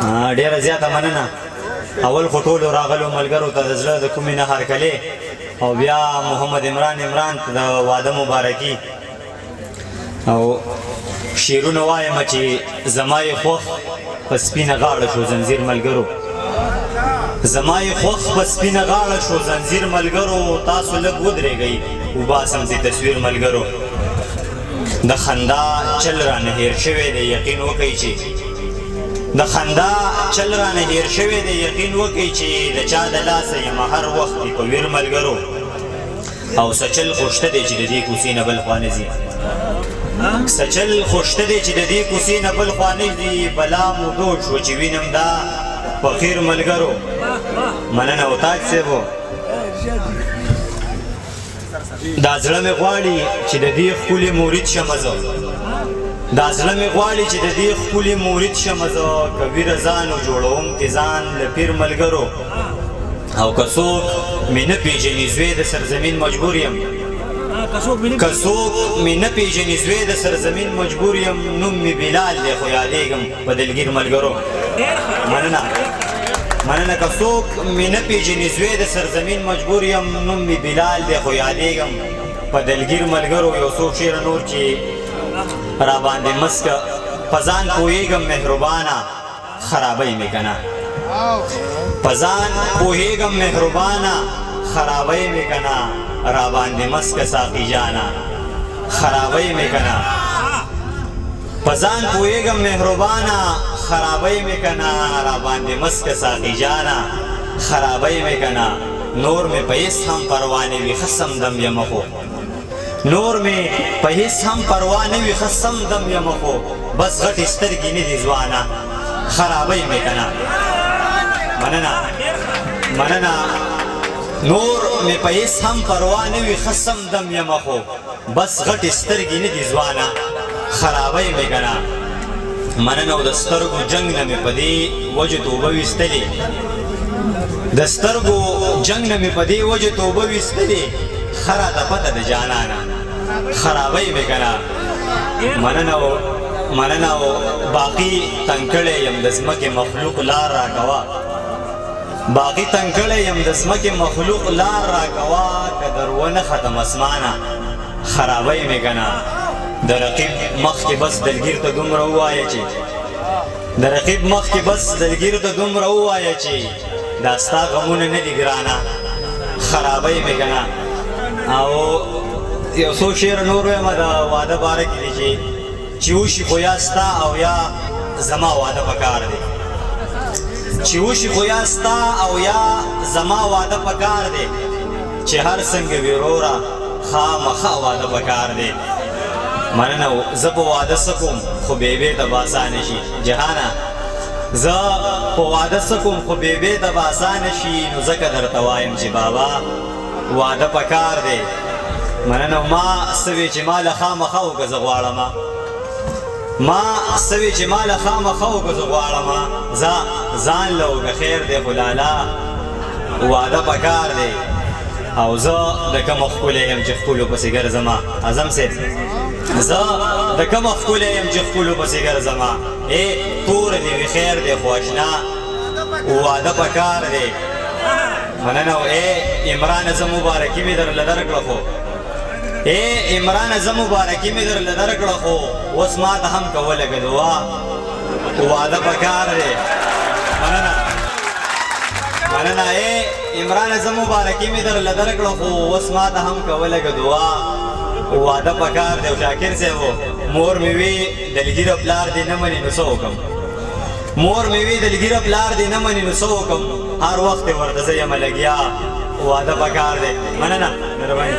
ډیره زیاته مننه. اول خو ټولو راغلو ملګرو ته د زړه د کومې نه هرکلې او بیا محمد عمران ته د واده مبارکي او شعرونه وایم چې زما یې خوښ په سپینه غاړه شو زنځیر ملګرو، زما یې خوښ په سپینه غاړه شو زنځیر ملګرو، تاسو لږ ودرېږئ وباسم دې تصویر ملګرو. د خندا چل رانه هېر شوی دی یقین وکئ چې د خندا چل رانه هېر شوی دی یقین وکئ چې د چا د لاسه یم هر وخت دې په ویر ملګرو، او سچل خو شته دی چې د دې کوڅې نه بل خوا نه ځي، سچل خو شته دی چې د دې کوڅې نه بل خوا نه ځي، بلا مو دود شو چې وینم دا فقیر ملګرو. مننه او تاج صاحبو. دا زړه مې غواړي چې د دې ښکلي مورید شمه زه، دا زړه مې غواړي چې د دې ښکلي مورید شمه زه، که ویره ځان و جوړوم کې ځان له پیر ملګرو، او که څوک مې نه پېژني زوی د سرزمین مجبور یم، که څوک مې نه پېژني زوی د سرزمین مجبور یم، نوم مې بلال دی خو یادېږم په دلګیر ملګرو. مننه مننه. که څوک مې نه پېژني زوی د سرزمین مجبور یم، نوم مې بلال دی خو یادېږم په دلګیر ملګرو. یو څو شعره نور چې را باندې مسکه په ځان پوهېږم مهربانه خرابۍ مې که نه، په ځان پوهېږم مهربانه خرابۍ مې که نه، را باندې مسکه ساقي جانه خرابۍ مې که نه، په ځان پوهېږم مهربانه خرابۍ مې که نه، را باندې مسکه ساقي جانه خرابۍ مې که نه. نور مې په هېڅ هم پروا نه وي ښه سمدم یمه خو، نور مې په هېڅ هم پروا نه وي ښه سمدم یمه خو، بس غټې سترګې نه دي ځوانه خرابۍ مې که نه. مننه مننه. نور مې په هېڅ هم پروا نه وي ښه سمدم یمه خو، بس غټې سترګې نه دي ځوانه خرابۍ مې که نه. مننه. او د سترګو جنګ نه مې په دې وجه توبه ویستلې، د سترګو جنګ نه مې په دې وجه توبه ویستلې، ښه راته پته د جانانه خرابۍ مې که نه. مننه. او باقي تنګ کړی یم د ځمکې مخلوق لار راکوه، باقي تنګ کړی یم د ځمکې مخلوق لار راکوه، که در ونه ختم اسمانه خرابۍ مې که نه. د رقیب مخکې بس دلګیر ته دومره ووایه چې د رقیب مخکې بس دلګیر ته دومره ووایه چې دا ستا غمونه نه دي ګرانه خرابۍ مې که نه. او یو څو شعر نور ویمه د واده باره کې دی چې وشي خو یا ستا او یا زما واده پکار دی، چې وشي خو یا ستا او یا زما واده پکار دی، چې هر څنګه وي وروره خامخا واده پکار دی. مننه. زه په واده څه کوم خو بیبې ته به اسانه شي جهانه، زه په واده څه کوم خو بیبې ته به اسانه شي، نو ځکه درته وایم چې بابا واده پکار دی. مننه. ما څه وی چې ما له خامخا وکړه زه غواړمه، ما څه وی چې ما له خامخا وکړه زه غواړمه، زه ځان له وکړه خیر دی خو لالا واده پکار دی. او زه د کومه ښکلی یم چې ښکلو پسې ګرځمه اعظم صاحب، زه د کومه ښکلی یم چې ښکلو پسې ګرځمه، توره دې وي خیر دی خو اشنا واده پکار دی. مننه. او عمرانه زه مبارکي مې درله درکړه خو عمرانه زه مبارکي مې درله درکړه خو اوس ما ته هم که ولږه دعا واده پکار دی. مننه مننه. عمرانه زه مبارکي مې درله درکړه خو اوس ما ته هم که ولږه دعا واده پکار دی. او شاکر صاحب مور مې وي دلګیره پلار دې نه مني نو څه وکړم، مور مې وي دلګیره پلار دې نه مني نو څه وکړم، هر وخت یې ورته زه یمه لګیا واده پکار دی. مننه. مهرباني.